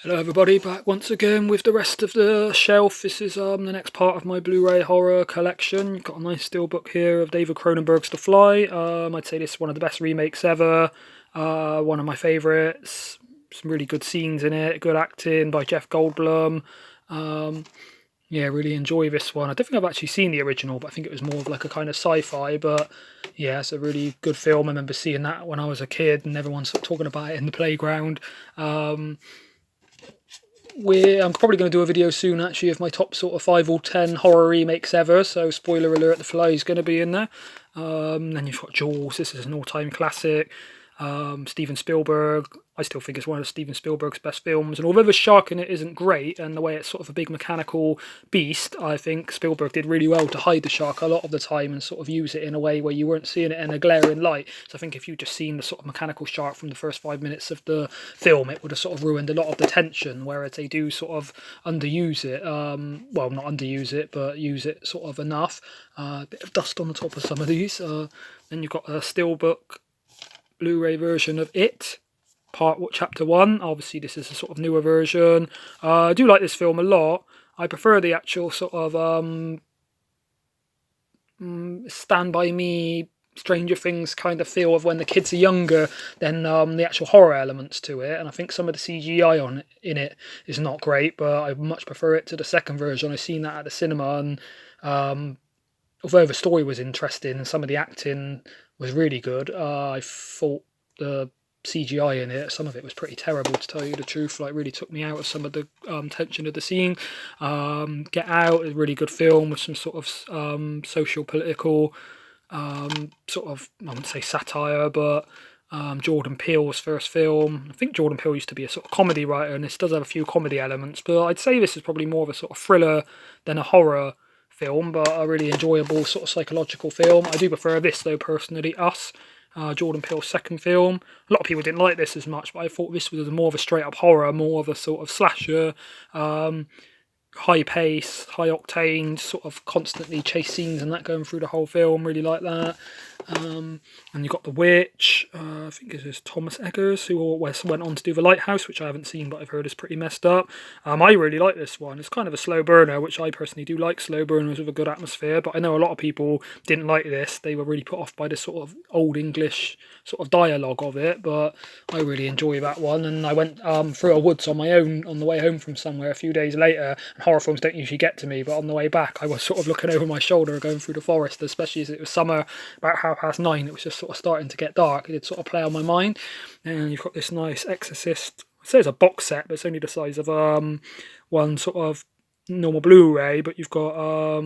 Hello everybody, back once again with the rest of the shelf. This is the next part of my Blu-ray horror collection. You've got a nice steelbook here of David Cronenberg's The Fly. I'd say this is one of the best remakes ever. One of my favourites. Some really good scenes in it, good acting by Jeff Goldblum. Yeah, really enjoy this one. I don't think I've actually seen the original, but I think it was more of like a kind of sci-fi. But yeah, it's a really good film. I remember seeing that when I was a kid and everyone sort of talking about it in the playground. I'm probably going to do a video soon actually of my top sort of 5 or 10 horror remakes ever, so spoiler alert, The Fly is going to be in there. Then you've got Jaws, this is an all-time classic. Steven Spielberg, I still think it's one of Steven Spielberg's best films, and although the shark in it isn't great, and the way it's sort of a big mechanical beast, I think Spielberg did really well to hide the shark a lot of the time and sort of use it in a way where you weren't seeing it in a glaring light. So I think if you'd just seen the sort of mechanical shark from the first 5 minutes of the film, it would have sort of ruined a lot of the tension, whereas they do sort of underuse it. Well, not underuse it, but use it sort of enough. A bit of dust on the top of some of these. Then you've got a steelbook Blu-ray version of It, Chapter 1. Obviously, this is a sort of newer version. I do like this film a lot. I prefer the actual sort of Stand By Me, Stranger Things kind of feel of when the kids are younger than the actual horror elements to it. And I think some of the CGI in it is not great, but I much prefer it to the second version. I've seen that at the cinema, and although the story was interesting and some of the acting was really good, I thought the CGI in it, some of it was pretty terrible, to tell you the truth. Like, really took me out of some of the tension of the scene. Get Out is a really good film with some sort of social political sort of, I wouldn't say satire, but Jordan Peele's first film. I think Jordan Peele used to be a sort of comedy writer, and this does have a few comedy elements, but I'd say this is probably more of a sort of thriller than a horror film, but a really enjoyable sort of psychological film. I do prefer this though, personally, Us, Jordan Peele's second film. A lot of people didn't like this as much, but I thought this was more of a straight up horror, more of a sort of slasher, high pace, high octane, sort of constantly chase scenes and that going through the whole film. Really like that. And you've got The Witch, I think it is Thomas Eggers, who went on to do The Lighthouse, which I haven't seen but I've heard is pretty messed up. I really like this one. It's kind of a slow burner, which I personally do like slow burners with a good atmosphere, but I know a lot of people didn't like this. They were really put off by the sort of old English sort of dialogue of it, but I really enjoy that one. And I went through a woods on my own on the way home from somewhere a few days later, and horror films don't usually get to me, but on the way back I was sort of looking over my shoulder going through the forest, especially as it was summer, about 9:30. It was just sort of starting to get dark. It did sort of play on my mind. And you've got this nice Exorcist, I say it's a box set, but it's only the size of one sort of normal Blu-ray, but you've got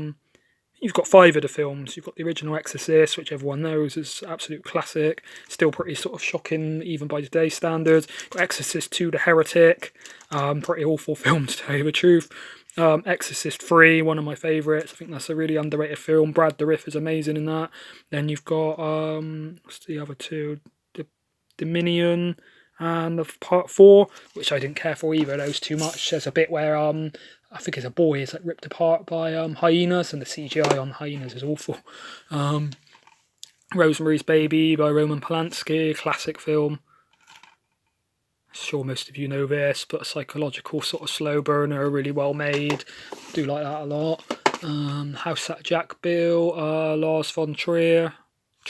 5 of the films. You've got the original Exorcist, which everyone knows is absolute classic, still pretty sort of shocking even by today's standards. You've got Exorcist 2, The Heretic, pretty awful film to tell you the truth. Exorcist 3, one of my favourites. I think that's a really underrated film. Brad Dourif is amazing in that. Then you've got what's the other two? The Dominion and the Part 4, which I didn't care for either of those too much. There's a bit where I think it's a boy is like ripped apart by hyenas, and the CGI on hyenas is awful. Rosemary's Baby by Roman Polanski, classic film. Sure most of you know this, but a psychological sort of slow burner, really well made. Do like that a lot. House at Jack Bill, Lars von Trier,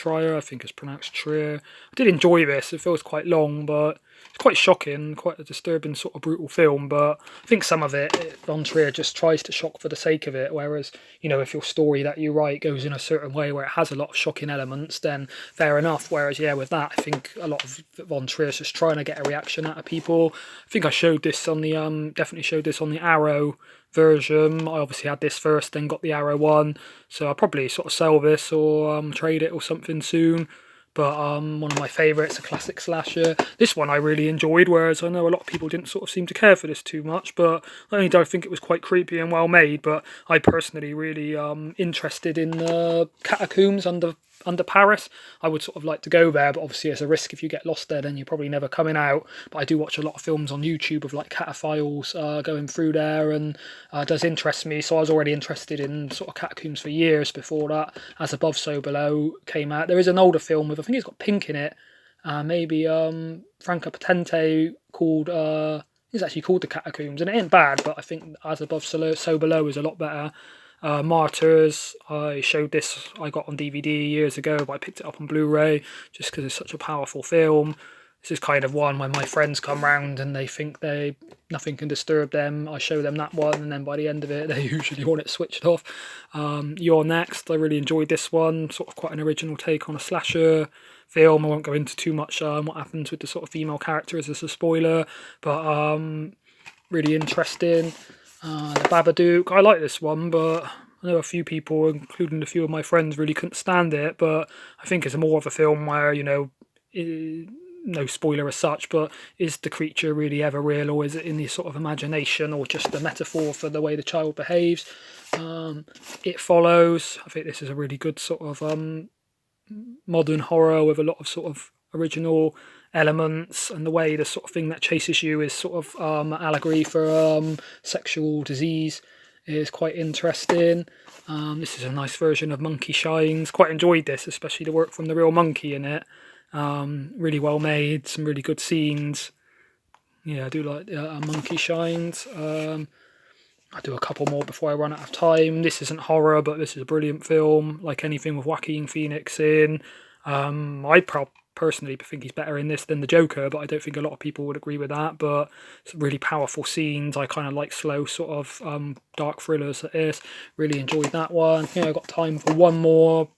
I think it's pronounced Trier. I did enjoy this. It feels quite long, but it's quite shocking, quite a disturbing sort of brutal film. But I think some of it, Von Trier just tries to shock for the sake of it. Whereas, if your story that you write goes in a certain way where it has a lot of shocking elements, then fair enough. Whereas, yeah, with that, I think a lot of Von Trier's just trying to get a reaction out of people. I think I showed this on the definitely showed this on the Arrow version. I obviously had this first, then got the Arrow one, so I'll probably sort of sell this or trade it or something soon. But one of my favourites, a classic slasher. This one I really enjoyed, whereas I know a lot of people didn't sort of seem to care for this too much. But not only do I think it was quite creepy and well made, but I personally really interested in the Catacombs under Paris. I would sort of like to go there, but obviously there's a risk if you get lost there, then you're probably never coming out. But I do watch a lot of films on YouTube of like cataphiles going through there, and it does interest me. So I was already interested in sort of Catacombs for years before that As Above So Below came out. There is an older film with, I think it's got Pink in it, maybe Franca Potente, called It's actually called The Catacombs, and it ain't bad, but I think As Above, So Below is a lot better. Martyrs, I showed this, I got on DVD years ago, but I picked it up on Blu Ray just because it's such a powerful film. This is kind of one when my friends come round and they think nothing can disturb them. I show them that one, and then by the end of it, they usually want it switched off. You're Next, I really enjoyed this one. Sort of quite an original take on a slasher film. I won't go into too much what happens with the sort of female characters as a spoiler, but really interesting. The Babadook, I like this one, but I know a few people, including a few of my friends, really couldn't stand it. But I think it's more of a film where, you know, no spoiler as such, but is the creature really ever real, or is it in the sort of imagination, or just a metaphor for the way the child behaves? It Follows, I think this is a really good sort of modern horror with a lot of sort of original elements, and the way the sort of thing that chases you is sort of allegory for sexual disease is quite interesting. This is a nice version of Monkey Shines. Quite enjoyed this, especially the work from the real monkey in it. Really well made, some really good scenes. Yeah, I do like Monkey Shines. I'll do a couple more before I run out of time. This isn't horror, but this is a brilliant film. Like anything with Joaquin Phoenix in. I personally think he's better in this than the Joker, but I don't think a lot of people would agree with that. But it's really powerful scenes. I kind of like slow sort of dark thrillers like this. Really enjoyed that one. I I've got time for one more.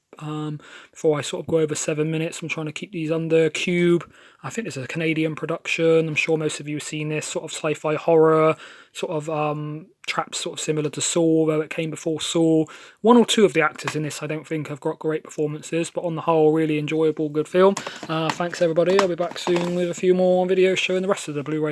Before I sort of go over 7 minutes. I'm trying to keep these under. Cube, I think this is a Canadian production. I'm sure most of you have seen this sort of sci-fi horror, sort of traps sort of similar to Saw, though it came before Saw. One or two of the actors in this I don't think have got great performances, but on the whole, really enjoyable, good film. Thanks everybody. I'll be back soon with a few more videos showing the rest of the Blu-ray.